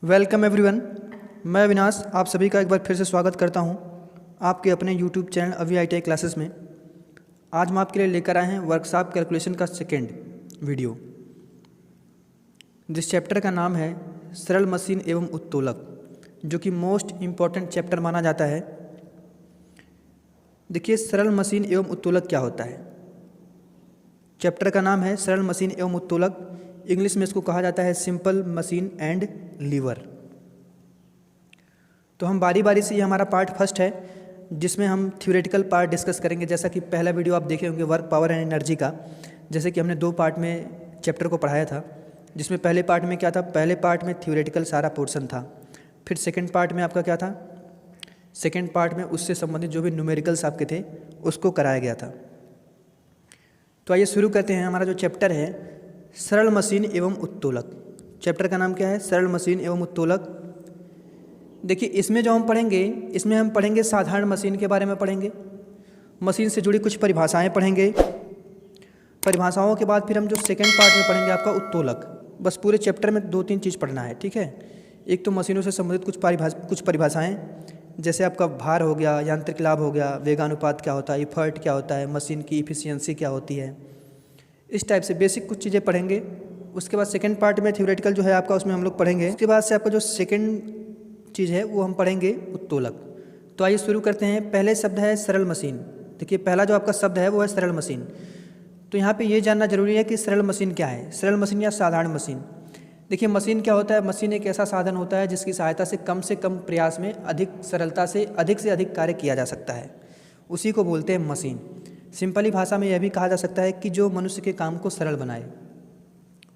Welcome everyone, मैं अविनाश आप सभी का एक बार फिर से स्वागत करता हूं आपके अपने यूट्यूब चैनल अभी ITI क्लासेस में। आज हम आपके लिए लेकर आए हैं वर्कशॉप कैलकुलेशन का सेकेंड वीडियो। जिस चैप्टर का नाम है सरल मशीन एवं उत्तोलक, जो कि मोस्ट इम्पॉर्टेंट चैप्टर माना जाता है। देखिए, सरल मशीन एवं उत्तोलक क्या होता है। चैप्टर का नाम है सरल मशीन एवं उत्तोलक। इंग्लिश में इसको कहा जाता है सिंपल मशीन एंड लीवर। तो हम बारी बारी से, ये हमारा पार्ट फर्स्ट है जिसमें हम थ्योरेटिकल पार्ट डिस्कस करेंगे। जैसा कि पहला वीडियो आप देखे होंगे वर्क, पावर एंड एनर्जी का, जैसे कि हमने 2 पार्ट में चैप्टर को पढ़ाया था। जिसमें पहले पार्ट में क्या था, पहले पार्ट में थ्योरेटिकल सारा पोर्शन था। फिर सेकेंड पार्ट में आपका क्या था, सेकेंड पार्ट में उससे संबंधित जो भी न्यूमेरिकल्स आपके थे उसको कराया गया था। तो आइए शुरू करते हैं। हमारा जो चैप्टर है सरल मशीन एवं उत्तोलक, चैप्टर का नाम क्या है, सरल मशीन एवं उत्तोलक। देखिए, इसमें जो हम पढ़ेंगे, इसमें हम पढ़ेंगे साधारण मशीन के बारे में पढ़ेंगे, मशीन से जुड़ी कुछ परिभाषाएं पढ़ेंगे। परिभाषाओं के बाद फिर हम जो सेकंड पार्ट में पढ़ेंगे आपका उत्तोलक। बस पूरे चैप्टर में 2-3 चीज़ पढ़ना है, ठीक है। एक तो मशीनों से संबंधित कुछ परिभाषाएँ, जैसे आपका भार हो गया, यांत्रिक लाभ हो गया, वेगानुपात क्या होता है, इफर्ट क्या होता है, मशीन की इफिशियंसी क्या होती है, इस टाइप से बेसिक कुछ चीज़ें पढ़ेंगे। उसके बाद सेकंड पार्ट में थ्योरेटिकल जो है आपका, उसमें हम लोग पढ़ेंगे। उसके बाद से आपका जो सेकंड चीज़ है वो हम पढ़ेंगे उत्तोलक। तो आइए शुरू करते हैं। पहले शब्द है सरल मशीन। देखिए, पहला जो आपका शब्द है वो है सरल मशीन। तो यहाँ पे ये जानना जरूरी है कि सरल मशीन क्या है, सरल मशीन या साधारण मशीन। देखिए, मशीन क्या होता है, मशीन एक ऐसा साधन होता है जिसकी सहायता से कम प्रयास में अधिक सरलता से अधिक कार्य किया जा सकता है, उसी को बोलते हैं मशीन। सिंपली भाषा में यह भी कहा जा सकता है कि जो मनुष्य के काम को सरल बनाए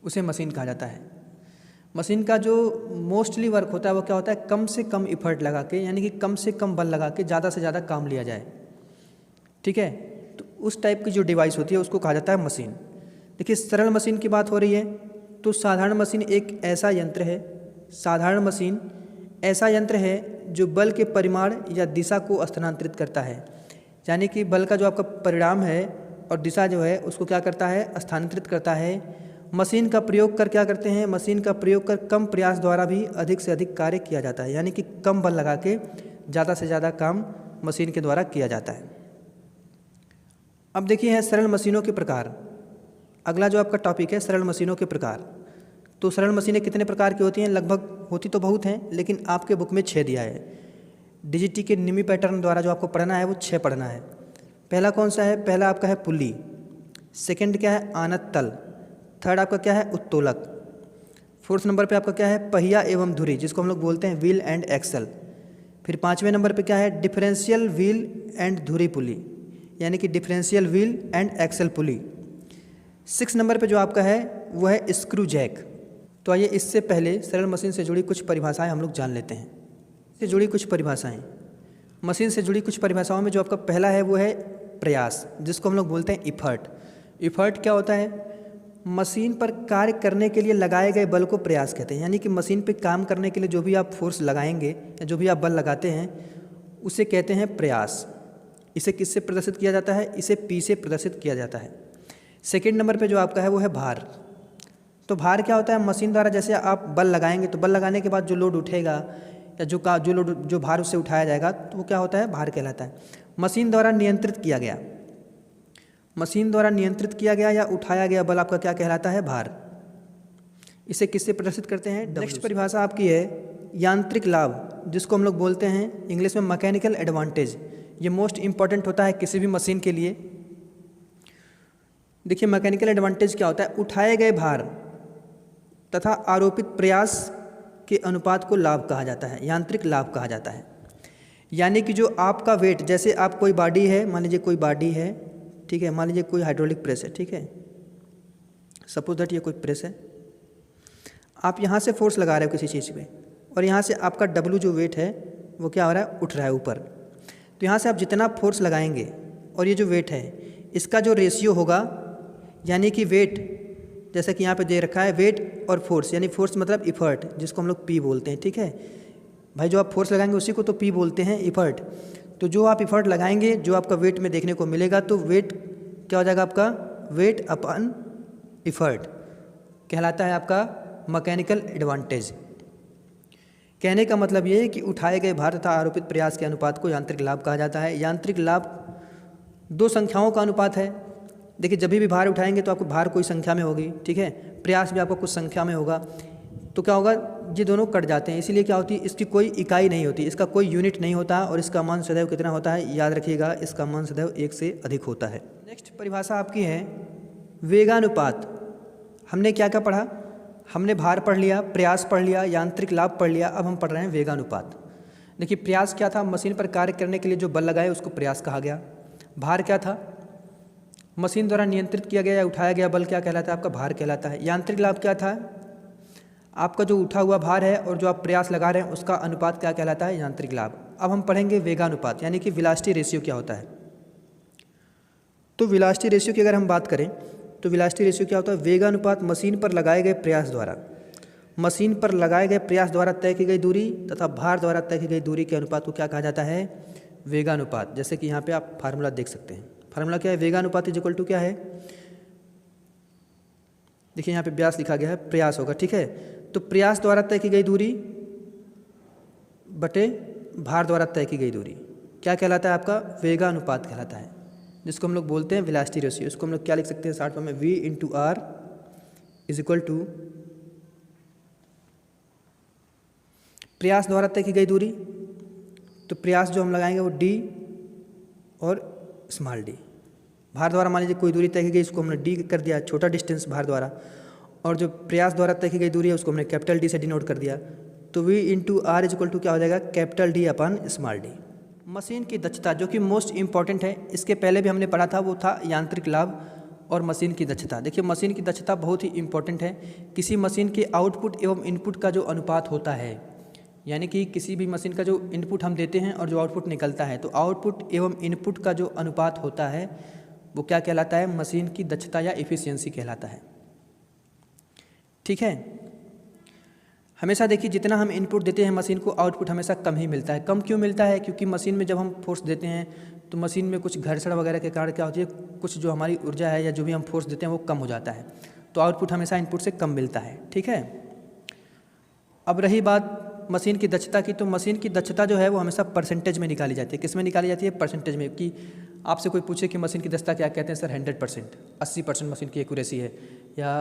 उसे मशीन कहा जाता है। मशीन का जो मोस्टली वर्क होता है वो क्या होता है, कम से कम इफर्ट लगा के, यानी कि कम से कम बल लगा के ज़्यादा से ज़्यादा काम लिया जाए, ठीक है। तो उस टाइप की जो डिवाइस होती है उसको कहा जाता है मशीन। देखिए, सरल मशीन की बात हो रही है तो साधारण मशीन एक ऐसा यंत्र है, साधारण मशीन ऐसा यंत्र है जो बल के परिमाण या दिशा को स्थानांतरित करता है। यानी कि बल का जो आपका परिणाम है और दिशा जो है उसको क्या करता है, स्थानांतरित करता है। मशीन का प्रयोग कर क्या करते हैं, मशीन का प्रयोग कर कम प्रयास द्वारा भी अधिक से अधिक कार्य किया जाता है, यानी कि कम बल लगा के ज़्यादा से ज़्यादा काम मशीन के द्वारा किया जाता है। अब देखिए है सरल मशीनों के प्रकार। अगला जो आपका टॉपिक है सरल मशीनों के प्रकार। तो सरल मशीनें कितने प्रकार की होती हैं, लगभग होती तो बहुत हैं, लेकिन आपके बुक में 6 दिया है। DGT के निमी पैटर्न द्वारा जो आपको पढ़ना है वो 6 पढ़ना है। पहला कौन सा है, पहला आपका है पुली। सेकंड क्या है, आनत तल। थर्ड आपका क्या है, उत्तोलक। फोर्थ नंबर पे आपका क्या है, पहिया एवं धुरी, जिसको हम लोग बोलते हैं व्हील एंड एक्सल। फिर 5वें नंबर पे क्या है, डिफरेंशियल व्हील एंड धुरी पुली, यानी कि differential wheel and axle pulley. 6 number पे जो आपका है वो है स्क्रू जैक। तो आइए इससे पहले सरल मशीन से जुड़ी कुछ परिभाषाएँ हम लोग जान लेते हैं। से जुड़ी कुछ परिभाषाएं, मशीन से जुड़ी कुछ परिभाषाओं में जो आपका पहला है वो है प्रयास, जिसको हम लोग बोलते हैं इफर्ट। इफर्ट क्या होता है, मशीन पर कार्य करने के लिए लगाए गए बल को प्रयास कहते हैं। यानी कि मशीन पे काम करने के लिए जो भी आप फोर्स लगाएंगे या जो भी आप बल लगाते हैं उसे कहते हैं प्रयास। इसे किससे प्रदर्शित किया जाता है, इसे P से प्रदर्शित किया जाता है। सेकेंड नंबर पर जो आपका है वो है भार। तो भार क्या होता है, मशीन द्वारा जैसे आप बल लगाएंगे तो बल लगाने के बाद जो लोड उठेगा या जो भार उससे उठाया जाएगा तो वो क्या होता है, भार कहलाता है। मशीन द्वारा नियंत्रित किया गया, मशीन द्वारा नियंत्रित किया गया या उठाया गया बल आपका क्या कहलाता है, भार। इसे किससे प्रदर्शित करते हैं। नेक्स्ट परिभाषा आपकी है यांत्रिक लाभ, जिसको हम लोग बोलते हैं इंग्लिश में मैकेनिकल एडवांटेज। ये मोस्ट इंपॉर्टेंट होता है किसी भी मशीन के लिए। देखिए, मैकेनिकल एडवांटेज क्या होता है, उठाए गए भार तथा आरोपित प्रयास के अनुपात को लाभ कहा जाता है, यांत्रिक लाभ कहा जाता है। यानी कि जो आपका वेट, जैसे आप कोई बॉडी है, मान लीजिए कोई बॉडी है, ठीक है, मान लीजिए कोई हाइड्रोलिक प्रेस है, ठीक है, सपोज दैट ये कोई प्रेस है, आप यहाँ से फोर्स लगा रहे हो किसी चीज़ पे और यहाँ से आपका W जो वेट है वो क्या हो रहा है, उठ रहा है ऊपर। तो यहाँ से आप जितना फोर्स लगाएंगे और ये जो वेट है इसका जो रेशियो होगा, यानी कि वेट जैसा कि यहाँ पे दे रखा है वेट और फोर्स, यानी फोर्स मतलब इफर्ट, जिसको हम लोग P बोलते हैं, ठीक है। भाई जो आप फोर्स लगाएंगे उसी को तो पी बोलते हैं, इफर्ट। तो जो आप इफर्ट लगाएंगे जो आपका वेट में देखने को मिलेगा, तो वेट क्या हो जाएगा आपका, वेट अपॉन इफर्ट कहलाता है आपका मैकेनिकल एडवांटेज। कहने का मतलब ये है कि उठाए गए भार तथा आरोपित प्रयास के अनुपात को यांत्रिक लाभ कहा जाता है। यांत्रिक लाभ दो संख्याओं का अनुपात है। देखिए जब भी भार उठाएंगे तो आपको भार कोई संख्या में होगी, ठीक है, प्रयास भी आपको कुछ संख्या में होगा, तो क्या होगा, ये दोनों कट जाते हैं। इसीलिए क्या होती है, इसकी कोई इकाई नहीं होती, इसका कोई यूनिट नहीं होता और इसका मान सदैव कितना होता है, याद रखिएगा, इसका मान सदैव 1 से अधिक होता है। नेक्स्ट परिभाषा आपकी है वेगानुपात। हमने क्या क्या पढ़ा, हमने भार पढ़ लिया, प्रयास पढ़ लिया, यांत्रिक लाभ पढ़ लिया, अब हम पढ़ रहे हैं वेगानुपात। देखिए प्रयास क्या था, मशीन पर कार्य करने के लिए जो बल लगाए उसको प्रयास कहा गया। भार क्या था, मशीन द्वारा नियंत्रित किया गया या उठाया गया बल क्या कहलाता है, आपका भार कहलाता है। यांत्रिक लाभ क्या था, आपका जो उठा हुआ भार है और जो आप प्रयास लगा रहे हैं उसका अनुपात क्या कहलाता है, यांत्रिक लाभ। अब हम पढ़ेंगे वेगानुपात, यानी कि वेलोसिटी रेशियो क्या होता है। तो वेलोसिटी रेशियो की अगर हम बात करें तो वेलोसिटी रेशियो क्या होता है, वेगानुपात मशीन पर लगाए गए प्रयास द्वारा, मशीन पर लगाए गए प्रयास द्वारा तय की गई दूरी तथा भार द्वारा तय की गई दूरी के अनुपात को क्या कहा जाता है, वेगानुपात। जैसे कि यहाँ पे आप फार्मूला देख सकते हैं। फार्मूला क्या है, वेगानुपात इज इक्वल टू क्या है, देखिए यहाँ पे व्यास लिखा गया है, प्रयास होगा, ठीक है। तो प्रयास द्वारा तय की गई दूरी बटे भार द्वारा तय की गई दूरी क्या कहलाता है, आपका वेगानुपात कहलाता है, जिसको हम लोग बोलते हैं वेलोसिटी रेशियो। इसको हम लोग क्या लिख सकते हैं शॉर्ट फॉर्म में, V into R is equal to प्रयास द्वारा तय की गई दूरी, तो प्रयास जो हम लगाएंगे वो D और स्मॉल d। भार द्वारा मान लीजिए कोई दूरी तय की गई, इसको हमने D कर दिया, छोटा डिस्टेंस भार द्वारा, और जो प्रयास द्वारा तय की गई दूरी है उसको हमने कैपिटल D से डिनोट कर दिया। तो V into R is equal to क्या हो जाएगा, capital D upon small d। Machine की दक्षता जो कि मोस्ट इंपॉर्टेंट है, इसके पहले भी हमने पढ़ा था, वो था यांत्रिक लाभ और मशीन की दक्षता। देखिए मशीन की दक्षता बहुत ही इंपॉर्टेंट है। किसी मशीन के आउटपुट एवं इनपुट का जो अनुपात होता है, यानी कि किसी भी मशीन का जो इनपुट हम देते हैं और जो आउटपुट निकलता है, तो आउटपुट एवं इनपुट का जो अनुपात होता है वो क्या कहलाता है, मशीन की दक्षता या एफिशिएंसी कहलाता है, ठीक है। हमेशा देखिए जितना हम इनपुट देते हैं मशीन को, आउटपुट हमेशा कम ही मिलता है। कम क्यों मिलता है, क्योंकि मशीन में जब हम फोर्स देते हैं तो मशीन में कुछ घर्षण वगैरह के कारण क्या होती है, कुछ जो हमारी ऊर्जा है या जो भी हम फोर्स देते हैं वो कम हो जाता है, तो आउटपुट हमेशा इनपुट से कम मिलता है, ठीक है। अब रही बात मशीन की दक्षता की, तो मशीन की दक्षता जो है वो हमेशा परसेंटेज में निकाली जाती है। किस में निकाली जाती है, परसेंटेज में। कि आपसे कोई पूछे कि मशीन की दक्षता क्या कहते हैं, सर 100%, 80% मशीन की एक्यूरेसी है, या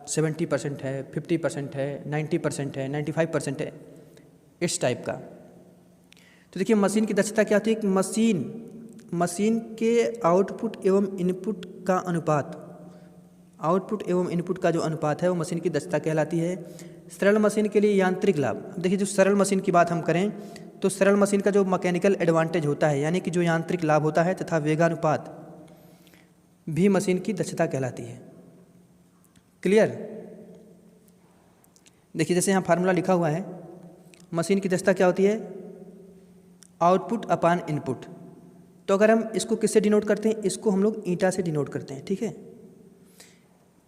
70% है, 50% है, 90% है, 95% है, इस टाइप का। तो देखिए मशीन की दक्षता क्या होती है, मशीन के आउटपुट एवं इनपुट का अनुपात, आउटपुट एवं इनपुट का जो अनुपात है वो मशीन की दक्षता कहलाती है। सरल मशीन के लिए यांत्रिक लाभ, देखिए जो सरल मशीन की बात हम करें तो सरल मशीन का जो मैकेनिकल एडवांटेज होता है, यानी कि जो यांत्रिक लाभ होता है, तथा वेगानुपात भी मशीन की दक्षता कहलाती है। क्लियर। देखिए जैसे यहाँ फार्मूला लिखा हुआ है, मशीन की दक्षता क्या होती है, आउटपुट अपान इनपुट। तो अगर हम इसको किससे डिनोट करते हैं, इसको हम लोग ईंटा से डिनोट करते हैं, ठीक है।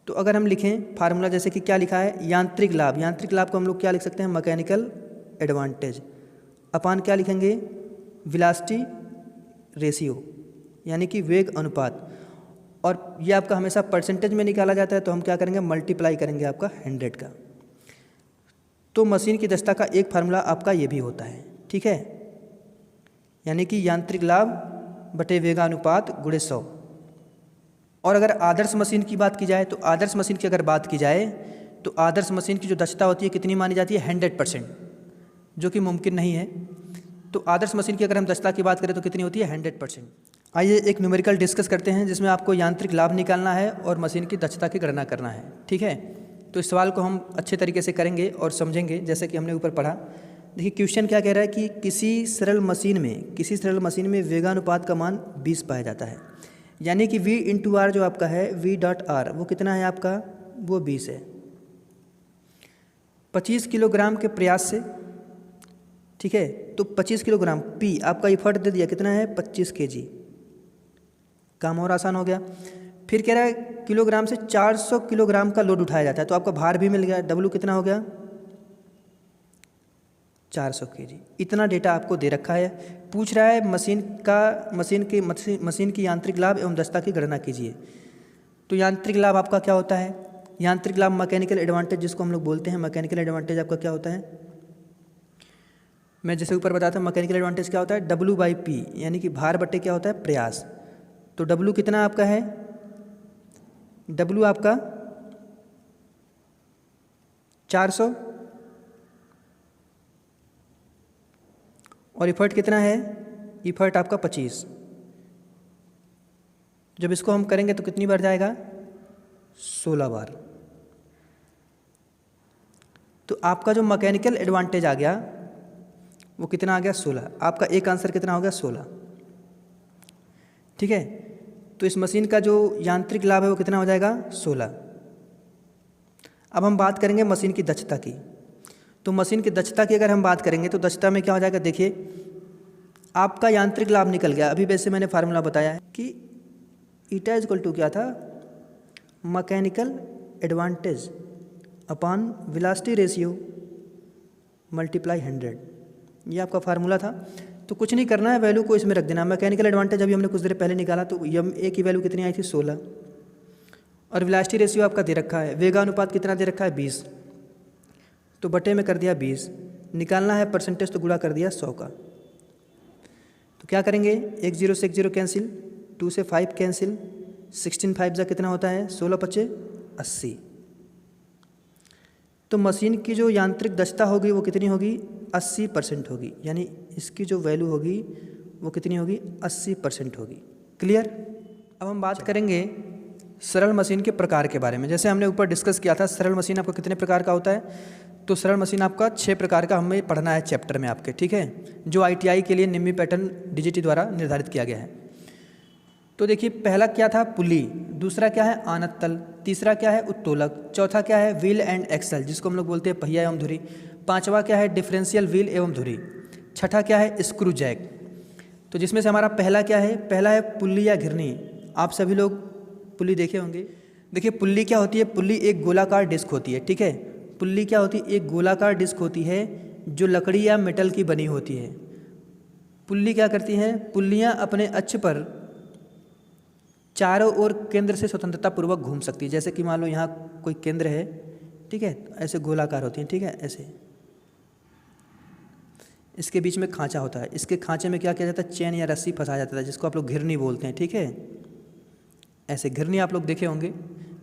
तो अगर हम लिखें फार्मूला जैसे कि क्या लिखा है, यांत्रिक लाभ, यांत्रिक लाभ को हम लोग क्या लिख सकते हैं, मैकेनिकल एडवांटेज अपान क्या लिखेंगे, वेलोसिटी रेशियो, यानी कि वेग अनुपात। और ये आपका हमेशा परसेंटेज में निकाला जाता है, तो हम क्या करेंगे, मल्टीप्लाई करेंगे आपका 100 का। तो मशीन की दक्षता का एक फार्मूला आपका ये भी होता है, ठीक है, यानी कि यांत्रिक लाभ बटे वेगानुपात गुणे 100। और अगर आदर्श मशीन की बात की जाए, तो आदर्श मशीन की अगर बात की जाए तो आदर्श मशीन की जो दक्षता होती है कितनी मानी जाती है, 100%, जो कि मुमकिन नहीं है। तो आदर्श मशीन की अगर हम दक्षता की बात करें तो कितनी होती है, 100%। आइए एक न्यूमेरिकल डिस्कस करते हैं, जिसमें आपको यांत्रिक लाभ निकालना है और मशीन की दक्षता की गणना करना है, ठीक है। तो इस सवाल को हम अच्छे तरीके से करेंगे और समझेंगे, जैसे कि हमने ऊपर पढ़ा। देखिए क्वेश्चन क्या कह रहा है कि किसी सरल मशीन में वेगानुपात का मान 20 पाया जाता है, यानी कि V इंटू आर जो आपका है, V.R वो कितना है आपका, वो 20 है। 25 किलोग्राम के प्रयास से, ठीक है, तो 25 किलोग्राम P आपका इफर्ट दे दिया, कितना है 25 kg, काम और आसान हो गया। फिर कह रहा है किलोग्राम से 400 किलोग्राम का लोड उठाया जाता है, तो आपका भार भी मिल गया, W कितना हो गया 400 kg। इतना डेटा आपको दे रखा है। पूछ रहा है मशीन की यांत्रिक लाभ एवं दक्षता की गणना कीजिए। तो यांत्रिक लाभ आपका क्या होता है? यांत्रिक लाभ मैकेनिकल एडवांटेज जिसको हम लोग बोलते हैं, मैकेनिकल एडवांटेज आपका क्या होता है? मैं जैसे ऊपर बताता हूँ मैकेनिकल एडवांटेज क्या होता है, W/P, यानी कि भार बटे क्या होता है, प्रयास। तो W कितना आपका है? W आपका 400 और इफर्ट कितना है? इफर्ट आपका 25। जब इसको हम करेंगे तो कितनी बार जाएगा? 16 बार। तो आपका जो मैकेनिकल एडवांटेज आ गया वो कितना आ गया? 16। आपका एक आंसर कितना हो गया? 16। ठीक है, तो इस मशीन का जो यांत्रिक लाभ है वो कितना हो जाएगा? 16। अब हम बात करेंगे मशीन की दक्षता की। तो मशीन की दक्षता की अगर हम बात करेंगे तो दक्षता में क्या हो जाएगा? देखिए, आपका यांत्रिक लाभ निकल गया। अभी वैसे मैंने फार्मूला बताया है कि ईटा इज इक्वल टू क्या था? Mechanical advantage upon velocity ratio multiply 100। ये आपका फार्मूला था। तो कुछ नहीं करना है, वैल्यू को इसमें रख देना। मैकेनिकल एडवांटेज अभी हमने कुछ देर पहले निकाला तो ए की वैल्यू कितनी आई थी? 16। और वेलोसिटी रेशियो आपका दे रखा है, वेगानुपात कितना दे रखा है? 20। तो बटे में कर दिया 20। निकालना है परसेंटेज तो गुणा कर दिया 100 का। तो क्या करेंगे? 1 0 से 1 0 कैंसिल, 2 से 5 कैंसिल, 16 5 जा कितना होता है? 16 5 80। तो मशीन की जो यांत्रिक दक्षता होगी वो कितनी होगी? 80% होगी। यानी इसकी जो वैल्यू होगी वो कितनी होगी? 80% होगी। क्लियर? अब हम बात करेंगे सरल मशीन के प्रकार के बारे में। जैसे हमने ऊपर डिस्कस किया था, सरल मशीन आपका कितने प्रकार का होता है? तो सरल मशीन आपका 6 प्रकार का हमें पढ़ना है चैप्टर में आपके, ठीक है, जो ITI के लिए निम्न पैटर्न DGT द्वारा निर्धारित किया गया है। तो देखिए, पहला क्या था? पुली। दूसरा क्या है? आनत तल। तीसरा क्या है? उत्तोलक। चौथा क्या है? व्हील एंड एक्सल, जिसको हम लोग बोलते हैं पहिया एवं धुरी। पांचवा क्या है? डिफरेंशियल व्हील एवं धुरी। छठा क्या है? Screw jack. तो जिसमें से हमारा पहला क्या है? पहला है पुल्ली या घिरनी। आप सभी लोग पुल्ली देखे होंगे। देखिए, पुल्ली क्या होती है? पुल्ली एक गोलाकार डिस्क होती है, ठीक है। पुल्ली क्या होती है? एक गोलाकार डिस्क होती है जो लकड़ी या मेटल की बनी होती है। पुल्ली क्या करती हैं? पुल्लियाँ अपने अक्ष पर चारों ओर केंद्र से स्वतंत्रता पूर्वक घूम सकती है। जैसे कि मान लो यहाँ कोई केंद्र है, ठीक है, ऐसे गोलाकार होती हैं, ठीक है, ऐसे। इसके बीच में खांचा होता है। इसके खांचे में क्या किया जाता है? चैन या रस्सी फंसाया जाता है, जिसको आप लोग घिरनी बोलते हैं, ठीक है। ऐसे घिरनी आप लोग देखे होंगे।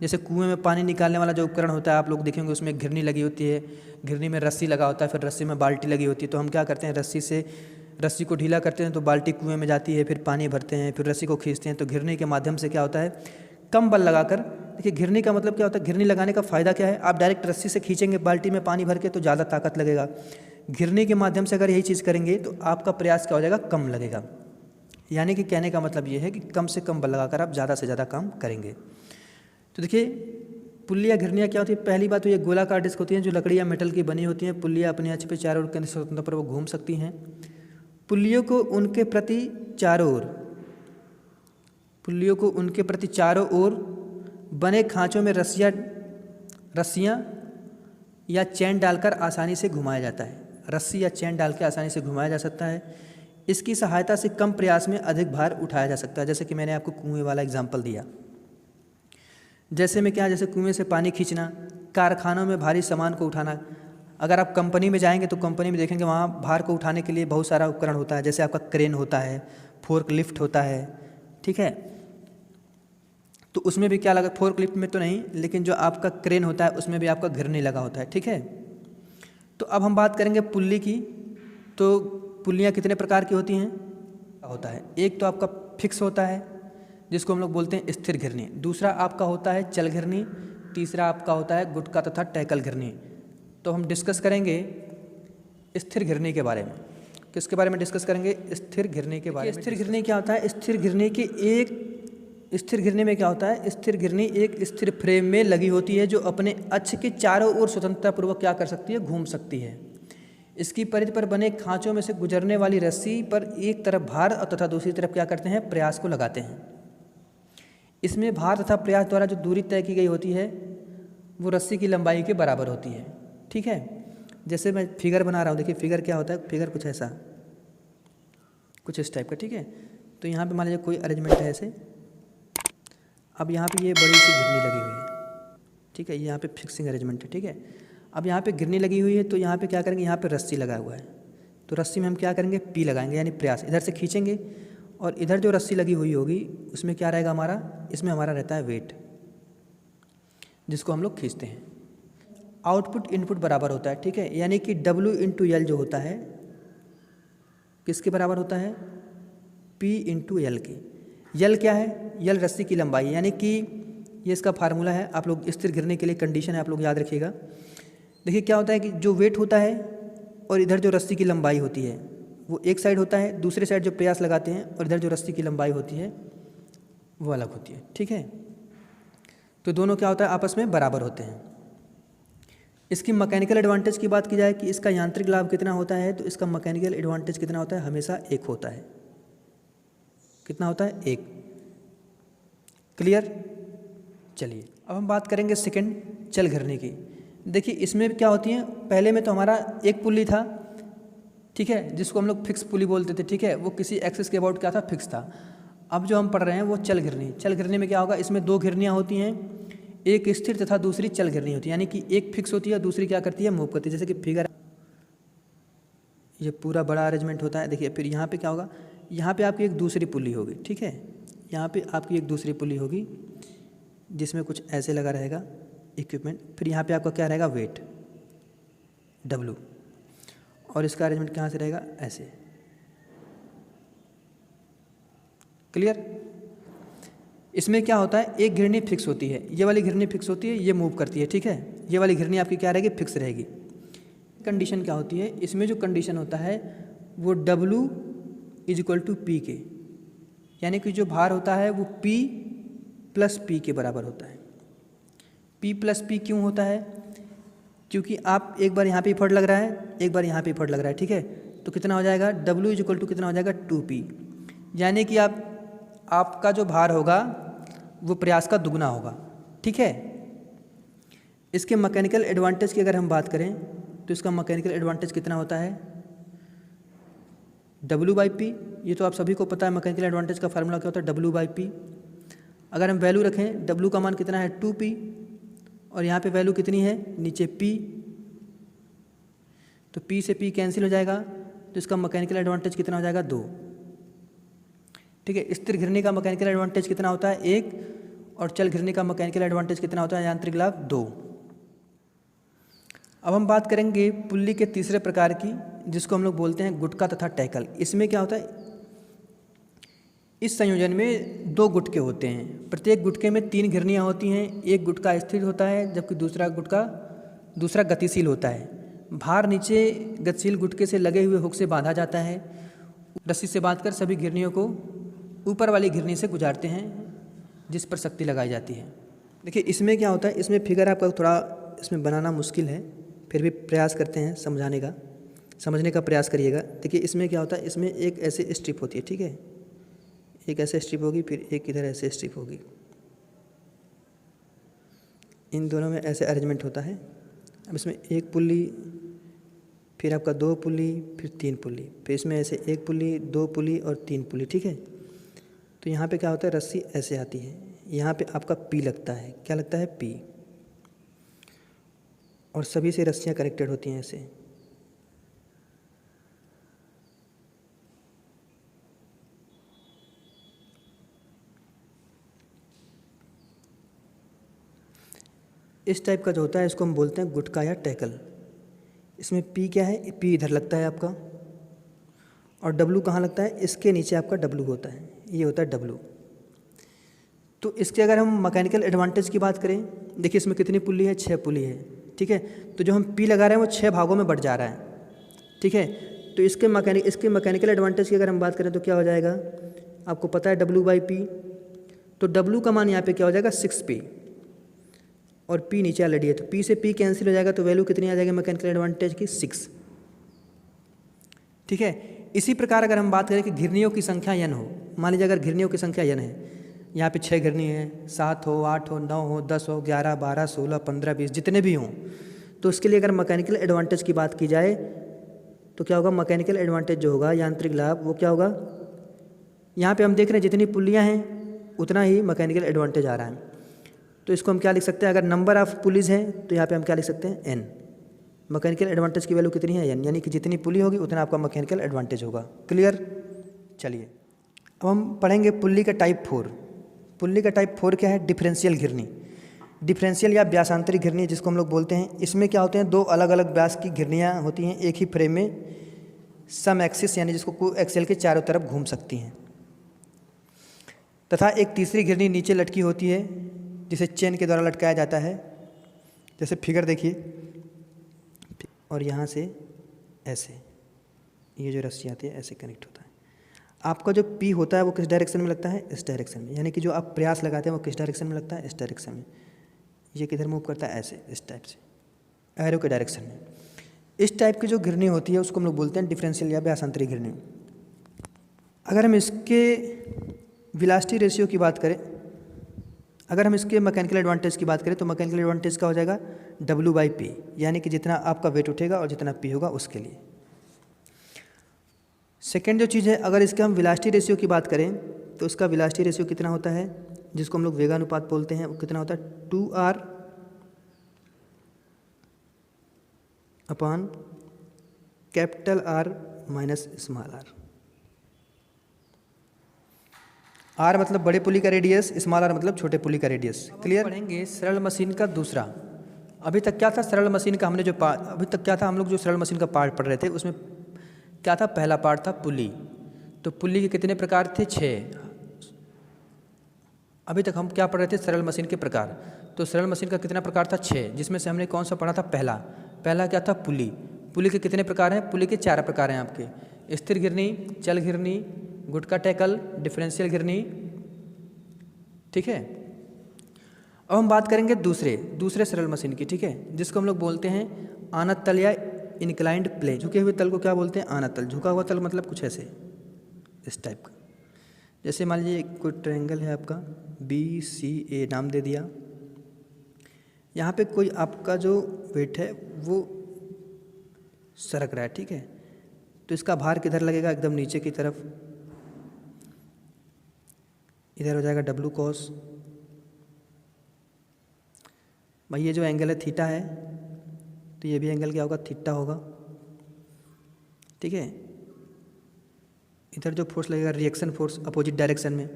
जैसे कुएं में पानी निकालने वाला जो उपकरण होता है आप लोग देखेंगे, उसमें घिरनी लगी होती है। घिरनी में रस्सी लगा होता है, फिर रस्सी में बाल्टी लगी होती है। तो हम क्या करते हैं? रस्सी को ढीला करते हैं तो बाल्टी कुएं में जाती है, फिर पानी भरते हैं, फिर रस्सी को खींचते हैं। तो घिरनी के माध्यम से क्या होता है? कम बल लगाकर। देखिए, घिरनी का मतलब क्या होता है? घिरनी लगाने का फ़ायदा क्या है? आप डायरेक्ट रस्सी से खींचेंगे बाल्टी में पानी भर के तो ज़्यादा ताकत लगेगा। घिरनी के माध्यम से अगर यही चीज़ करेंगे तो आपका प्रयास क्या हो जाएगा? कम लगेगा। यानी कि कहने का मतलब ये है कि कम से कम बल लगाकर आप ज़्यादा से ज़्यादा काम करेंगे। तो देखिए, पुल्लियाँ घिरनियाँ क्या होती है? पहली बात तो ये गोलाकार डिस्क होती हैं जो लकड़ी या मेटल की बनी होती हैं। पुल्लियाँ अपने अक्ष पे चारों ओर केंद्र स्वतंत्रता पर वो घूम सकती हैं। पुल्लियों को उनके प्रति चारों ओर बने खांचों में रस्सियाँ या चैन डालकर आसानी से घुमाया जाता है। रस्सी या चैन डाल के आसानी से घुमाया जा सकता है। इसकी सहायता से कम प्रयास में अधिक भार उठाया जा सकता है। जैसे कि मैंने आपको कुएं वाला एग्जांपल दिया। जैसे कुएं से पानी खींचना, कारखानों में भारी सामान को उठाना। अगर आप कंपनी में जाएंगे तो कंपनी में देखेंगे वहाँ भार को उठाने के लिए बहुत सारा उपकरण होता है। जैसे आपका क्रेन होता है, फोर्क लिफ्ट होता है, ठीक है। तो उसमें भी क्या लगा? फोर्क लिफ्ट में तो नहीं, लेकिन जो आपका क्रेन होता है उसमें भी आपका घिरनी लगा होता है, ठीक है। तो अब हम बात करेंगे पुल्ली की। तो पुल्लियाँ कितने प्रकार की होती हैं? होता है एक तो आपका फिक्स होता है जिसको हम लोग बोलते हैं स्थिर घिरनी। दूसरा आपका होता है चल घिरनी। तीसरा आपका होता है गुटका तथा टैकल घिरनी। तो हम डिस्कस करेंगे स्थिर घिरनी के बारे में। किसके बारे में डिस्कस करेंगे? स्थिर घिरनी के बारे में। स्थिर घिरनी क्या होता है? स्थिर घिरनी में क्या होता है? स्थिर घिरनी एक स्थिर फ्रेम में लगी होती है जो अपने अक्ष के चारों ओर स्वतंत्रतापूर्वक क्या कर सकती है? घूम सकती है। इसकी परिधि पर बने खांचों में से गुजरने वाली रस्सी पर एक तरफ भार और तथा दूसरी तरफ क्या करते हैं? प्रयास को लगाते हैं। इसमें भार तथा प्रयास द्वारा जो दूरी तय की गई होती है वो रस्सी की लंबाई के बराबर होती है, ठीक है। जैसे मैं फिगर बना रहा हूँ, देखिए फिगर क्या होता है, फिगर कुछ ऐसा, कुछ इस टाइप का, ठीक है। तो यहाँ पे मान लीजिए कोई अरेंजमेंट है ऐसे, अब यहाँ पे ये बड़ी सी घिरनी लगी हुई है, ठीक है, यहाँ पे फिक्सिंग अरेंजमेंट है, ठीक है। अब यहाँ पे घिरनी लगी हुई है, तो यहाँ पे क्या करेंगे, यहाँ पे रस्सी लगा हुआ है, तो रस्सी में हम क्या करेंगे, पी लगाएंगे, यानी प्रयास, इधर से खींचेंगे और इधर जो रस्सी लगी हुई होगी उसमें क्या रहेगा हमारा, इसमें हमारा रहता है वेट, जिसको हम लोग खींचते हैं। आउटपुट इनपुट बराबर होता है, ठीक है, यानी कि W इंटू एल जो होता है किसके बराबर होता है, P इंटू एल के। यल क्या है, यल रस्सी की लंबाई, यानी कि ये इसका फार्मूला है, आप लोग स्थिर गिरने के लिए कंडीशन है, आप लोग याद रखिएगा। देखिए क्या होता है कि जो वेट होता है और इधर जो रस्सी की लंबाई होती है वो एक साइड होता है, दूसरे साइड जो प्रयास लगाते हैं और इधर जो रस्सी की लंबाई होती है वो अलग होती है, ठीक है। तो दोनों क्या होता है, आपस में बराबर होते हैं। इसकी मैकेनिकल एडवांटेज की बात की जाए कि इसका यांत्रिक लाभ कितना होता है, तो इसका मैकेनिकल एडवांटेज कितना होता है, हमेशा एक होता है। कितना होता है, एक। क्लियर। चलिए अब हम बात करेंगे सेकंड चल घिरनी की। देखिए इसमें क्या होती है, पहले में तो हमारा एक पुल्ली था, ठीक है, जिसको हम लोग फिक्स पुली बोलते थे, ठीक है, वो किसी एक्सिस के अबाउट क्या था, फिक्स था। अब जो हम पढ़ रहे हैं वो चल घिरनी। चल घिरनी में क्या होगा, इसमें दो घिरनियाँ होती हैं, एक स्थिर तथा दूसरी चल घिरनी होती है, यानी कि एक फिक्स होती है, दूसरी क्या करती है, मूव करती है। जैसे कि फिगर, ये पूरा बड़ा अरेंजमेंट होता है। देखिए फिर यहाँ पे क्या होगा, यहाँ पे आपकी एक दूसरी पुल्ली होगी, ठीक है, यहाँ पे आपकी एक दूसरी पुल्ली होगी जिसमें कुछ ऐसे लगा रहेगा इक्विपमेंट। फिर यहाँ पे आपका क्या रहेगा, वेट W, और इसका अरेंजमेंट कहाँ से रहेगा, ऐसे। क्लियर। इसमें क्या होता है, एक घिरनी फिक्स होती है, ये वाली घिरनी फिक्स होती है, ये मूव करती है, ठीक है, ये वाली घिरनी आपकी क्या रहेगी, फिक्स रहेगी। कंडीशन क्या होती है, इसमें जो कंडीशन होता है वो W = P के, यानी कि जो भार होता है वो P + P के बराबर होता है। P + P क्यों होता है, क्योंकि आप एक बार यहाँ पे इफर्ट लग रहा है, एक बार यहाँ पे इफर्ट लग रहा है, ठीक है, तो कितना हो जाएगा, W = कितना हो जाएगा, 2P, यानी कि आपका जो भार होगा वो प्रयास का दुगना होगा, ठीक है। इसके मैकेनिकल एडवांटेज की अगर हम बात करें तो इसका मैकेनिकल एडवांटेज कितना होता है, W/P। ये तो आप सभी को पता है, मैकेनिकल एडवांटेज का फार्मूला क्या होता है, W/P। अगर हम वैल्यू रखें, W का मान कितना है, 2P, और यहाँ पे वैल्यू कितनी है, नीचे P, तो P से P कैंसिल हो जाएगा, तो इसका मैकेनिकल एडवांटेज कितना हो जाएगा, 2, ठीक है। स्थिर घिरनी का मैकेनिकल एडवांटेज कितना होता है, 1, और चल घिरनी का मैकेनिकल एडवांटेज कितना होता है, यांत्रिक लाभ 2। अब हम बात करेंगे पुल्ली के तीसरे प्रकार की, जिसको हम लोग बोलते हैं गुटका तथा टैकल। इसमें क्या होता है, इस संयोजन में 2 गुटके होते हैं, प्रत्येक गुटके में 3 घिरनियाँ होती हैं। एक गुटका स्थिर होता है जबकि दूसरा गतिशील होता है। भार नीचे गतिशील गुटके से लगे हुए हुक से बांधा जाता है, रस्सी से बांधकर सभी घिरनियों को ऊपर वाली घिरनी से गुजारते हैं जिस पर शक्ति लगाई जाती है। देखिए इसमें क्या होता है, इसमें फिगर आपका थोड़ा इसमें बनाना मुश्किल है, फिर भी प्रयास करते हैं समझने का प्रयास करिएगा। देखिए इसमें क्या होता है, इसमें एक ऐसे स्ट्रिप होती है, ठीक है, एक ऐसे स्ट्रिप होगी, फिर एक इधर ऐसे स्ट्रिप होगी, इन दोनों में ऐसे अरेंजमेंट होता है। अब इसमें एक पुल्ली, फिर आपका 2 पुल्ली, फिर 3 पुल्ली, फिर इसमें ऐसे 1 पुल्ली, 2 पुल्ली और 3 पुल्ली, ठीक है। तो यहाँ पे क्या होता है, रस्सी ऐसे आती है, यहाँ पे आपका P लगता है, क्या लगता है, P, और सभी से रस्सियाँ कनेक्टेड होती हैं ऐसे। इस टाइप का जो होता है इसको हम बोलते हैं गुटका या टैकल। इसमें P क्या है, P इधर लगता है आपका, और W कहाँ लगता है, इसके नीचे आपका W होता है, ये होता है W। तो इसके अगर हम मैकेनिकल एडवांटेज की बात करें, देखिए इसमें कितनी पुल्ली है, 6 पुल्ली है, ठीक है। तो जो हम P लगा रहे हैं वो 6 भागों में बढ़ जा रहा है, ठीक है। तो इसके मैकेनिकल एडवांटेज की अगर हम बात करें तो क्या हो जाएगा, आपको पता है W/P, तो W का मान यहाँ पे क्या हो जाएगा, 6P, और P नीचे ऑलरेडी है, तो P से P कैंसिल हो जाएगा, तो वैल्यू कितनी आ जाएगी मैकेनिकल एडवांटेज की, 6, ठीक है। इसी प्रकार अगर हम बात करें कि घिरनियों की संख्या n हो, मान लीजिए अगर घिरनियों की संख्या n है, यहाँ पे 6 घिरनी है, 7 हो, 8 हो, 9 हो, 10 हो, 11, 12, 16, 15, 20 जितने भी हों, तो इसके लिए अगर मैकेनिकल एडवांटेज की बात की जाए तो क्या होगा, मैकेनिकल एडवांटेज जो होगा, यांत्रिक लाभ, वो क्या होगा, यहाँ पे हम देख रहे हैं जितनी पुलियाँ हैं उतना ही मैकेनिकल एडवांटेज आ रहा है। तो इसको हम क्या लिख सकते हैं, अगर नंबर ऑफ पुलीज हैं तो यहाँ पे हम क्या लिख सकते हैं, एन। मैकेनिकल एडवांटेज की वैल्यू कितनी है, एन, यानी कि जितनी पुली होगी उतना आपका मैकेनिकल एडवांटेज होगा। क्लियर। चलिए अब हम पढ़ेंगे पुल्ली का टाइप 4। पुल्ली का टाइप 4 क्या है, डिफरेंशियल घिरनी। डिफरेंशियल या व्यासांतरिक घिरनी जिसको हम लोग बोलते हैं, इसमें क्या होते हैं, दो अलग अलग व्यास की घिरनियाँ होती हैं एक ही फ्रेम में, सम एक्सिस यानी जिसको को एक्सेल के चारों तरफ घूम सकती हैं, तथा एक तीसरी घिरनी नीचे लटकी होती है जिसे चेन के द्वारा लटकाया जाता है। जैसे फिगर देखिए, और यहाँ से ऐसे ये जो रस्सी आती है ऐसे कनेक्ट होता है। आपका जो पी होता है वो किस डायरेक्शन में लगता है, इस डायरेक्शन में, यानी कि जो आप प्रयास लगाते हैं वो किस डायरेक्शन में लगता है, इस डायरेक्शन में। ये किधर मूव करता है, ऐसे, इस टाइप से, एरो के डायरेक्शन में। इस टाइप की जो घिरनी होती है उसको हम लोग बोलते हैं डिफरेंशियल या व्यासांतरिक घिरनी। अगर हम इसके वेलोसिटी रेशियो की बात करें, अगर हम इसके मैकेनिकल एडवांटेज की बात करें तो मैकेनिकल एडवांटेज का हो जाएगा W/P, यानी कि जितना आपका वेट उठेगा और जितना P होगा उसके लिए। सेकेंड जो चीज़ है, अगर इसके हम वेलोसिटी रेशियो की बात करें तो इसका वेलोसिटी रेशियो कितना होता है, जिसको हम लोग वेगानुपात बोलते हैं, वो कितना होता है, 2R upon capital R minus small r। R मतलब बड़े पुली का रेडियस, स्मॉल r मतलब छोटे पुली का रेडियस। क्लियर। पढ़ेंगे सरल मशीन का दूसरा। अभी तक क्या था सरल मशीन का, हमने जो अभी तक क्या था, हम लोग जो सरल मशीन का पार्ट पढ़ रहे थे उसमें क्या था, पहला पार्ट था पुली। तो पुली के कितने प्रकार थे, 6। अभी तक हम क्या पढ़ रहे थे, सरल मशीन के प्रकार। तो सरल मशीन का कितना प्रकार था, 6, जिसमें से हमने कौन सा पढ़ा था, पहला क्या था, पुली। पुली के कितने प्रकार हैं, पुली के 4 प्रकार हैं आपके, स्थिर घिरनी, चल घिरनी, गुटका टैकल, डिफरेंशियल घिरनी। ठीक है। अब हम बात करेंगे दूसरे सरल मशीन की, ठीक है, जिसको हम लोग बोलते हैं आनत तल या इंक्लाइंड प्लेन। झुके हुए तल को क्या बोलते हैं, आनत तल। झुका हुआ तल मतलब कुछ ऐसे, इस टाइप का। जैसे मान लीजिए कोई ट्रायंगल है आपका, BCA नाम दे दिया, यहाँ पे कोई आपका जो वेट है वो सरक रहा है, ठीक है, तो इसका भार किधर लगेगा, एकदम नीचे की तरफ, इधर हो जाएगा W cos। भाई ये जो एंगल है थीटा है, तो ये भी एंगल क्या होगा, थीटा होगा, ठीक है। इधर जो फोर्स लगेगा, रिएक्शन फोर्स अपोजिट डायरेक्शन में,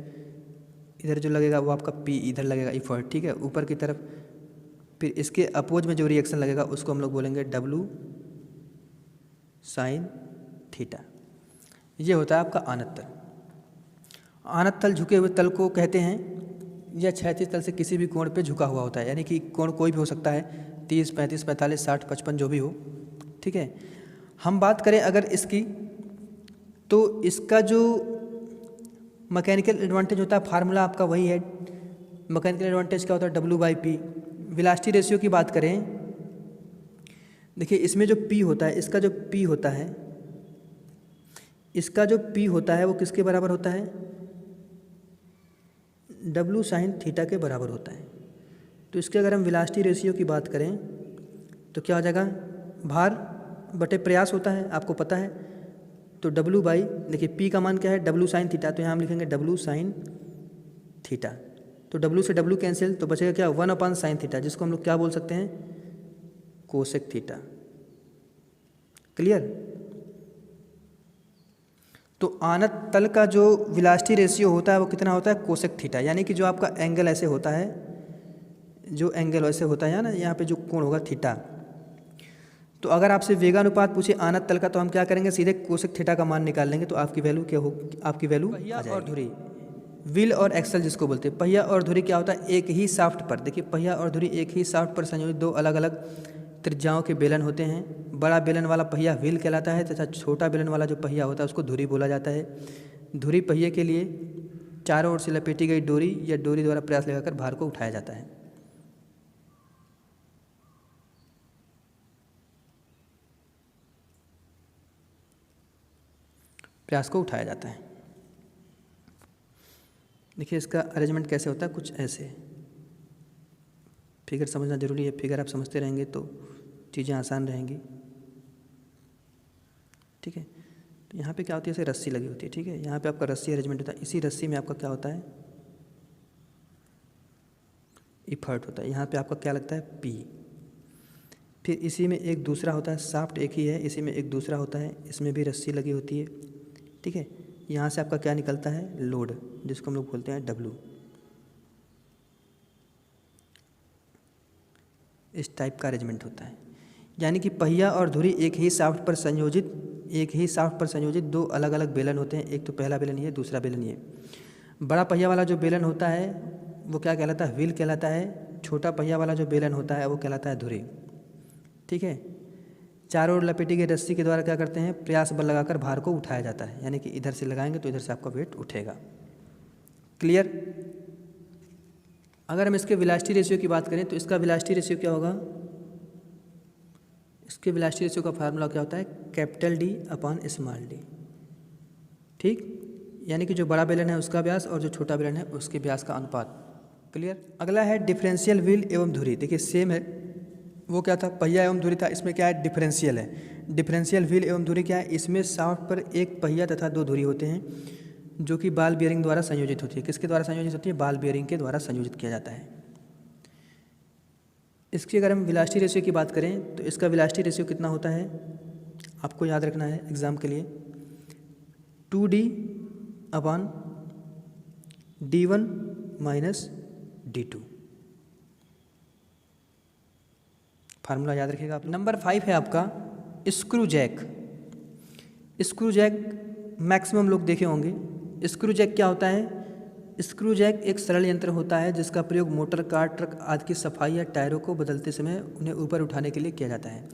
इधर जो लगेगा वो आपका P, इधर लगेगा इफर्ट, ठीक है, ऊपर की तरफ। फिर इसके अपोज में जो रिएक्शन लगेगा उसको हम लोग बोलेंगे W sin थीटा। ये होता है आपका आनत तल। आनत तल झुके हुए तल को कहते हैं, यह क्षैतिज तल से किसी भी कोण पे झुका हुआ होता है, यानी कि कोण कोई भी हो सकता है, 30, 35, 45, 60, 55 जो भी हो, ठीक है। हम बात करें अगर इसकी, तो इसका जो मैकेनिकल एडवांटेज होता है, फार्मूला आपका वही है। मैकेनिकल एडवांटेज क्या होता है, W/P। वेलोसिटी रेशियो की बात करें, देखिए इसमें जो P होता है, इसका जो P होता है, इसका जो P होता है वो किसके बराबर होता है, W sin थीटा के बराबर होता है। तो इसके अगर हम वेलोसिटी रेशियो की बात करें तो क्या हो जाएगा, भार बटे प्रयास होता है, आपको पता है। तो W बाई, देखिए P का मान क्या है, W sin थीटा, तो यहाँ हम लिखेंगे W sin थीटा। तो W से W कैंसिल, तो बचेगा क्या, 1/sin थीटा, जिसको हम लोग क्या बोल सकते हैं, कोसेक थीटा। क्लियर। तो आनत तल का जो वेलोसिटी रेशियो होता है वो कितना होता है, कोसेक थीटा, यानी कि जो आपका एंगल ऐसे होता है, जो एंगल ऐसे होता है ना, यहाँ पे जो कोण होगा थीटा। तो अगर आपसे वेगानुपात पूछे आनत तल का, तो हम क्या करेंगे, सीधे कोसेक थीटा का मान निकाल लेंगे, तो आपकी वैल्यू क्या होगी, आपकी वैल्यू पहिया और धुरी, व्हील और एक्सल जिसको बोलते हैं। पहिया और धुरी क्या होता है, एक ही शाफ्ट पर, देखिए पहिया और धुरी एक ही शाफ्ट पर संयोजित दो अलग अलग त्रिज्याओं के बेलन होते हैं। बड़ा बेलन वाला पहिया व्हील कहलाता है तथा छोटा बेलन वाला जो पहिया होता है उसको धुरी बोला जाता है। धुरी पहिए के लिए चारों ओर से लपेटी गई डोरी या डोरी द्वारा प्रयास लगाकर भार को उठाया जाता है। प्रयास को उठाया जाता है। देखिए इसका अरेंजमेंट कैसे होता है, कुछ ऐसे। फिगर समझना जरूरी है, फिगर आप समझते रहेंगे तो चीज़ें आसान रहेंगी। ठीक है, तो यहाँ पे क्या होती है, जैसे रस्सी लगी होती है। ठीक है, यहाँ पे आपका रस्सी अरेंजमेंट होता है, इसी रस्सी में आपका क्या होता है, इफर्ट होता है। यहाँ पे आपका क्या लगता है, पी। फिर इसी में एक दूसरा होता है, शाफ्ट एक ही है, इसी में एक दूसरा होता है, इसमें भी रस्सी लगी होती है। ठीक है, यहाँ से आपका क्या निकलता है, लोड, जिसको हम लोग बोलते हैं डब्लू। इस टाइप का अरेंजमेंट होता है, यानी कि पहिया और धुरी एक ही शाफ्ट पर संयोजित दो अलग अलग बेलन होते हैं। एक तो पहला बेलन ये, दूसरा बेलन ये। बड़ा पहिया वाला जो बेलन होता है वो क्या कहलाता है, व्हील कहलाता है। छोटा पहिया वाला जो बेलन होता है वो कहलाता है धुरी। ठीक है, चारों ओर लपेटी गई रस्सी के द्वारा क्या करते हैं, प्रयास बल लगाकर भार को उठाया जाता है, यानी कि इधर से लगाएंगे तो इधर से आपका वेट उठेगा। क्लियर। अगर हम इसके वेलोसिटी रेशियो की बात करें तो इसका वेलोसिटी रेशियो क्या होगा, इसके वेलोसिटी रेशियो का फार्मूला क्या होता है, capital D upon small D. ठीक, यानी कि जो बड़ा बेलन है उसका व्यास और जो छोटा बेलन है उसके व्यास का अनुपात। क्लियर। अगला है डिफरेंशियल व्हील एवं धुरी। देखिए सेम है, वो क्या था, पहिया एवं धुरी था, इसमें क्या है, डिफरेंशियल है। डिफरेंशियल व्हील एवं धुरी क्या है, इसमें शाफ्ट पर एक पहिया तथा दो धुरी होते हैं जो कि बॉल बेयरिंग द्वारा संयोजित होती है। किसके द्वारा संयोजित होती है, बॉल बेयरिंग के द्वारा संयोजित किया जाता है। इसकी अगर हम वेलोसिटी रेशियो की बात करें तो इसका वेलोसिटी रेशियो कितना होता है, आपको याद रखना है एग्जाम के लिए, 2D upon D1 minus D2। Formula याद रखिएगा आप। नंबर 5 है आपका screw jack. Screw jack maximum लोग देखे होंगे। स्क्रू जैक क्या होता है, स्क्रू जैक एक सरल यंत्र होता है जिसका प्रयोग मोटर, कार, ट्रक आदि की सफाई या टायरों को बदलते समय उन्हें ऊपर उठाने के लिए किया जाता है।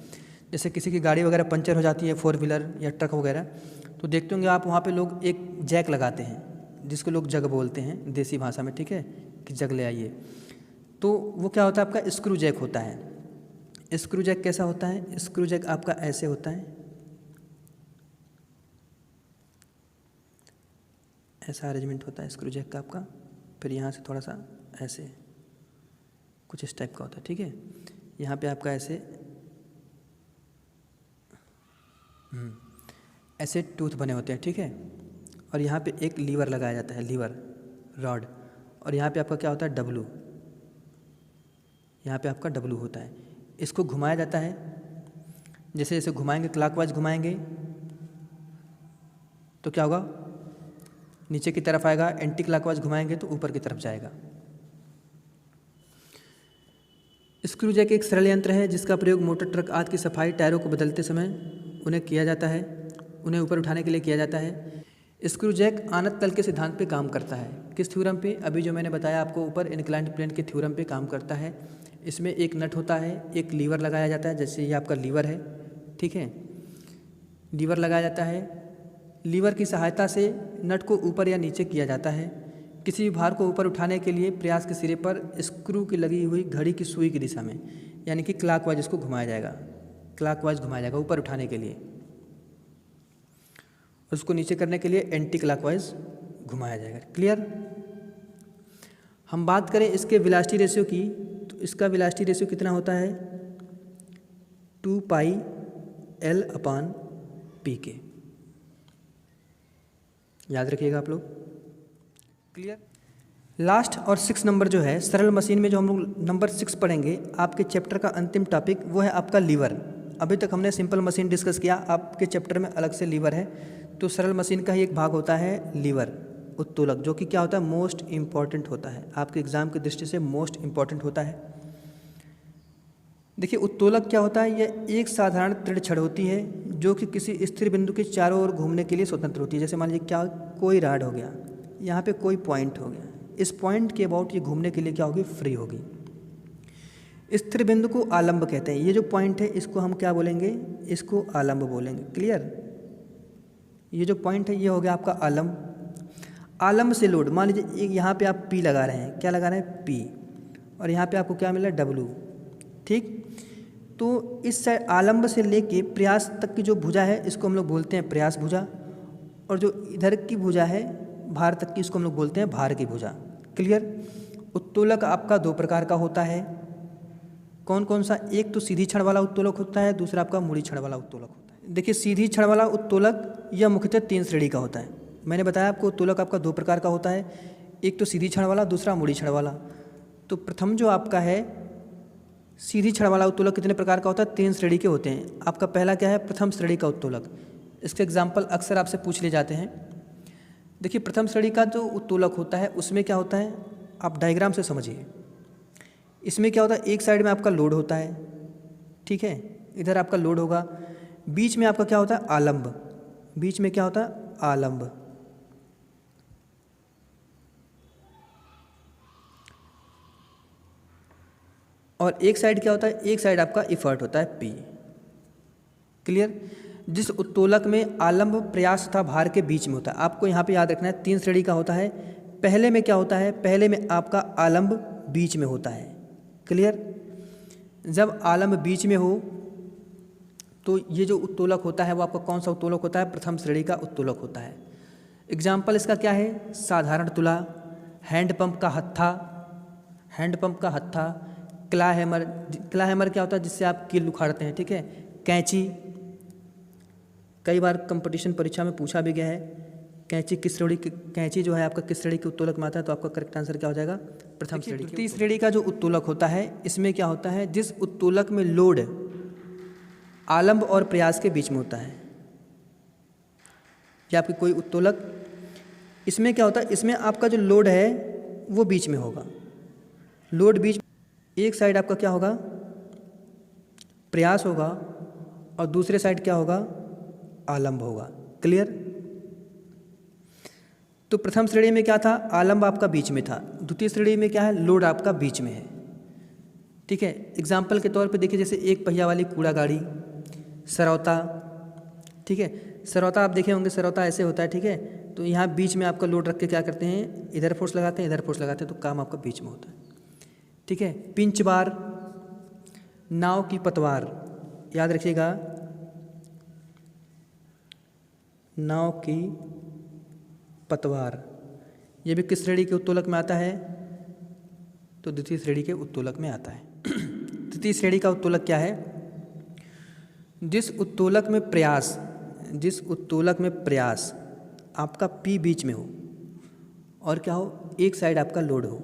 जैसे किसी की गाड़ी वगैरह पंचर हो जाती है, 4 व्हीलर या ट्रक वगैरह, तो देखते होंगे आप वहाँ पे लोग एक जैक लगाते हैं जिसको लोग जग बोलते हैं देसी भाषा में। ठीक है, कि जग ले आइए, तो वो क्या होता है, आपका स्क्रू जैक होता है। स्क्रू जैक कैसा होता है, स्क्रू जैक आपका ऐसे होता है, ऐसा अरेंजमेंट होता है स्क्रू जैक का आपका। फिर यहाँ से थोड़ा सा ऐसे कुछ इस टाइप का होता है। ठीक है, यहाँ पे आपका ऐसे ऐसे टूथ बने होते हैं। ठीक है, और यहाँ पे एक लीवर लगाया जाता है, लीवर रॉड, और यहाँ पे आपका क्या होता है, डब्लू। यहाँ पे आपका डब्लू होता है, इसको घुमाया जाता है। जैसे जैसे घुमाएंगे, क्लॉकवाइज घुमाएंगे तो क्या होगा, नीचे की तरफ आएगा, एंटी क्लॉकवाइज घुमाएंगे तो ऊपर की तरफ जाएगा। स्क्रू जैक एक सरल यंत्र है जिसका प्रयोग मोटर, ट्रक आदि की सफाई, टायरों को बदलते समय उन्हें किया जाता है, उन्हें ऊपर उठाने के लिए किया जाता है। स्क्रू जैक आनत तल के सिद्धांत पे काम करता है। किस थ्योरम पे, अभी जो मैंने बताया आपको ऊपर, इंक्लाइंड प्लेन के थ्योरम पे काम करता है। इसमें एक नट होता है, एक लीवर लगाया जाता है, जैसे ये आपका लीवर है। ठीक है, लीवर लगाया जाता है, लीवर की सहायता से नट को ऊपर या नीचे किया जाता है। किसी भी भार को ऊपर उठाने के लिए प्रयास के सिरे पर स्क्रू की लगी हुई घड़ी की सुई की दिशा में, यानी कि क्लॉकवाइज इसको घुमाया जाएगा, क्लॉकवाइज घुमाया जाएगा ऊपर उठाने के लिए। उसको नीचे करने के लिए एंटी क्लॉकवाइज घुमाया जाएगा। क्लियर। हम बात करें इसके वेलोसिटी रेशियो की, तो इसका वेलोसिटी रेशियो कितना होता है, 2πL/P के। याद रखिएगा आप लोग। क्लियर। लास्ट और 6 नंबर जो है सरल मशीन में, जो हम लोग नंबर 6 पढ़ेंगे आपके चैप्टर का अंतिम टॉपिक, वो है आपका लीवर। अभी तक हमने सिंपल मशीन डिस्कस किया, आपके चैप्टर में अलग से लीवर है, तो सरल मशीन का ही एक भाग होता है लीवर, उत्तोलक, जो कि क्या होता है, मोस्ट इम्पॉर्टेंट होता है, आपके एग्जाम की दृष्टि से मोस्ट इम्पॉर्टेंट होता है। देखिए उत्तोलक क्या होता है, यह एक साधारण दृढ़ छड़ होती है जो कि किसी स्थिर बिंदु के चारों ओर घूमने के लिए स्वतंत्र होती है। जैसे मान लीजिए क्या, कोई राड हो गया, यहाँ पे कोई पॉइंट हो गया, इस पॉइंट के अबाउट ये घूमने के लिए क्या होगी, फ्री होगी। स्थिर बिंदु को आलंब कहते हैं। ये जो पॉइंट है इसको हम क्या बोलेंगे, इसको आलंब बोलेंगे। क्लियर। ये जो पॉइंट है ये हो गया आपका आलंब। आलंब से लोड, मान लीजिए यहाँ पे आप P लगा रहे हैं, क्या लगा रहे हैं, P, और यहाँ पे आपको क्या मिला, W। ठीक, तो इस साइड आलंब से लेके प्रयास तक की जो भुजा है इसको हम लोग बोलते हैं प्रयास भुजा, और जो इधर की भुजा है भार तक की, इसको हम लोग बोलते हैं भार की भुजा। क्लियर। उत्तोलक आपका 2 प्रकार का होता है, कौन कौन सा? एक तो सीधी छड़ वाला उत्तोलक होता है, दूसरा आपका मुड़ी छड़ वाला उत्तोलक होता है। देखिए सीधी छड़ वाला उत्तोलक यह मुख्यतः 3 श्रेणी का होता है। मैंने बताया आपको उत्तोलक आपका 2 प्रकार का होता है, एक तो सीधी छड़ वाला, दूसरा मुड़ी छड़ वाला। तो प्रथम जो आपका है सीधी छड़ वाला उत्तोलक कितने प्रकार का होता है? 3 श्रेणी के होते हैं। आपका पहला क्या है? प्रथम श्रेणी का उत्तोलक। इसके एग्जाम्पल अक्सर आपसे पूछ लिए जाते हैं। देखिए प्रथम श्रेणी का जो उत्तोलक होता है उसमें क्या होता है, आप डायग्राम से समझिए। इसमें क्या होता है, एक साइड में आपका लोड होता है, ठीक है, इधर आपका लोड होगा, बीच में आपका क्या होता है? आलंब। बीच में क्या होता है? आलंब। और एक साइड क्या होता है? एक साइड आपका इफर्ट होता है पी। क्लियर? जिस उत्तोलक में आलंब प्रयास तथा भार के बीच में होता है, आपको यहाँ पे याद रखना है 3 श्रेणी का होता है। पहले में क्या होता है? पहले में आपका आलंब बीच में होता है। क्लियर? जब आलंब बीच में हो तो ये जो उत्तोलक होता है वो आपका कौन सा उत्तोलक होता है? प्रथम श्रेणी का उत्तोलक होता है। एग्जाम्पल इसका क्या है? साधारण तुला, हैंडपंप का हत्था, हैंडपंप का हत्था, क्ला हैमर। क्ला हैमर क्या होता है? जिससे आप कील उखाड़ते हैं, ठीक है। कैंची, कई बार कंपटीशन परीक्षा में पूछा भी गया है, कैंची किस श्रेणी की, कैंची जो है आपका किस श्रेणी के उत्तोलक में आता है? तो आपका करेक्ट आंसर क्या हो जाएगा? प्रथम श्रेणी। तृतीय श्रेणी का जो उत्तोलक होता है इसमें क्या होता है? जिस उत्तोलक में लोड आलंब और प्रयास के बीच में होता है, या आपकी कोई उत्तोलक, इसमें क्या होता है? इसमें आपका जो लोड है वो बीच में होगा। लोड बीच, एक साइड आपका क्या होगा? प्रयास होगा और दूसरे साइड क्या होगा? आलंब होगा। क्लियर? तो प्रथम श्रेणी में क्या था? आलंब आपका बीच में था। द्वितीय श्रेणी में क्या है? लोड आपका बीच में है, ठीक है। एग्जाम्पल के तौर पे देखिए, जैसे एक पहिया वाली कूड़ा गाड़ी, सरौता, ठीक है। सरौता आप देखे होंगे, सरौता ऐसे होता है, ठीक है। तो यहाँ बीच में आपका लोड रख के क्या करते हैं? इधर फोर्स लगाते हैं, इधर फोर्स लगाते हैं, तो काम आपका बीच में होता है, ठीक है। पिंच बार, नाव की पतवार, याद रखिएगा, नाव की पतवार, ये भी किस श्रेणी के उत्तोलक में आता है? तो द्वितीय श्रेणी के उत्तोलक में आता है। तृतीय श्रेणी का उत्तोलक क्या है? जिस उत्तोलक में प्रयास, जिस उत्तोलक में प्रयास आपका पी बीच में हो और क्या हो? एक साइड आपका लोड हो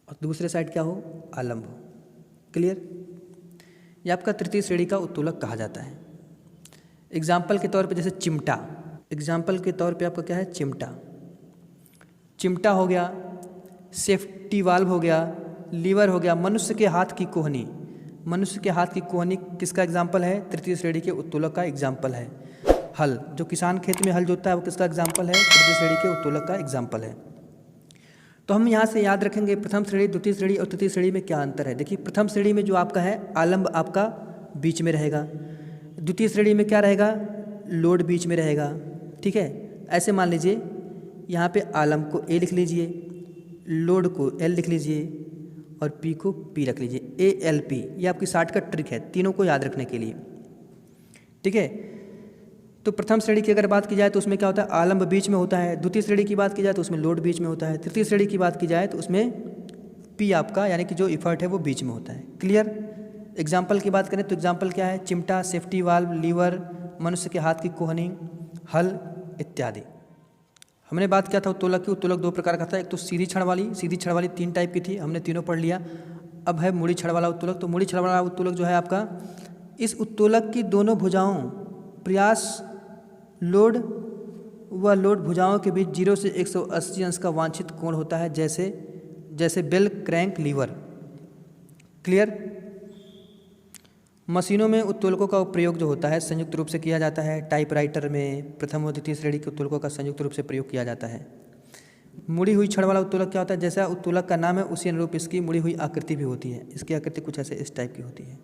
और दूसरे साइड क्या हो? आलंब हो। क्लियर? यह आपका तृतीय श्रेणी का उत्तोलक कहा जाता है। एग्जाम्पल के तौर पे जैसे चिमटा, एग्जाम्पल के तौर पे आपका क्या है? चिमटा। चिमटा हो गया, सेफ्टी वाल्व हो गया, लीवर हो गया, मनुष्य के हाथ की कोहनी। मनुष्य के हाथ की कोहनी किसका एग्जाम्पल है? तृतीय श्रेणी के उत्तोलक का एग्जाम्पल है। हल, जो किसान खेत में हल जोतता है वो किसका एग्जाम्पल है? तृतीय श्रेणी के उत्तोलक का एग्जाम्पल है। तो हम यहाँ से याद रखेंगे प्रथम श्रेणी, द्वितीय श्रेणी और तृतीय श्रेणी में क्या अंतर है। देखिए प्रथम श्रेणी में जो आपका है आलंब आपका बीच में रहेगा, द्वितीय श्रेणी में क्या रहेगा? लोड बीच में रहेगा, ठीक है। ऐसे मान लीजिए यहाँ पे आलंब को ए लिख लीजिए, लोड को एल लिख लीजिए और पी को पी रख लीजिए, ALP। ये आपकी शॉर्टकट ट्रिक है तीनों को याद रखने के लिए, ठीक है। तो प्रथम श्रेणी की अगर बात की जाए तो उसमें क्या होता है? आलंब बीच में होता है। द्वितीय श्रेणी की बात की जाए तो उसमें लोड बीच में होता है। तृतीय श्रेणी की बात की जाए तो उसमें पी आपका यानी कि जो इफर्ट है वो बीच में होता है। क्लियर? एग्जाम्पल की बात करें तो एग्जाम्पल क्या है? चिमटा, सेफ्टी वाल्व, लीवर, मनुष्य के हाथ की कोहनी, हल इत्यादि। हमने बात किया था उत्तोलक की। उत्तोलक 2 प्रकार का था, एक तो सीधी छड़ वाली, सीधी छड़ वाली 3 टाइप की थी, हमने तीनों पढ़ लिया। अब है मुड़ी छड़ वाला उत्तोलक। तो मुड़ी छड़ वाला उत्तोलक जो है आपका, इस उत्तोलक की दोनों भुजाओं प्रयास, लोड व लोड भुजाओं के बीच 0 से 180 अंश का वांछित कोण होता है, जैसे बेल, क्रैंक, लीवर। क्लियर? मशीनों में उत्तोलकों का प्रयोग जो होता है संयुक्त रूप से किया जाता है। टाइपराइटर में प्रथम और द्वितीय श्रेणी के उत्तोलकों का संयुक्त रूप से प्रयोग किया जाता है। मुड़ी हुई छड़ वाला उत्तोलक क्या होता है? जैसा उत्तोलक का नाम है उसी अनुरूप इसकी मुड़ी हुई आकृति भी होती है। इसकी आकृति कुछ ऐसे इस टाइप की होती है,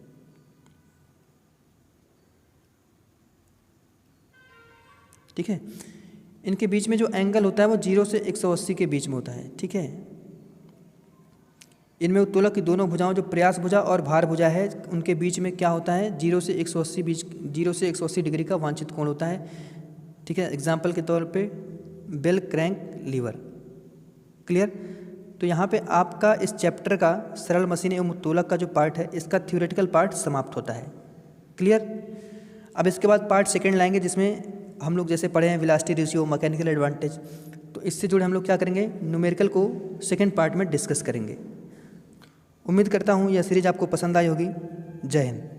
ठीक है। इनके बीच में जो एंगल होता है वो 0 से 180 के बीच में होता है, ठीक है। इनमें उत्तोलक की दोनों भुजाओं जो प्रयास भुजा और भार भुजा है उनके बीच में क्या होता है? 0 से 180 डिग्री का वांछित कोण होता है, ठीक है। एग्जाम्पल के तौर पे बेल, क्रैंक, लीवर। क्लियर? तो यहाँ पे आपका इस चैप्टर का सरल मशीन एवं उत्तोलक का जो पार्ट है इसका थ्योरेटिकल पार्ट समाप्त होता है। क्लियर। अब इसके बाद पार्ट सेकंड लाएंगे जिसमें हम लोग जैसे पढ़े हैं वेलोसिटी रेशियो, मैकेनिकल एडवांटेज, तो इससे जुड़े हम लोग क्या करेंगे, न्यूमेरिकल को सेकंड पार्ट में डिस्कस करेंगे। उम्मीद करता हूँ यह सीरीज आपको पसंद आई होगी। जय हिंद।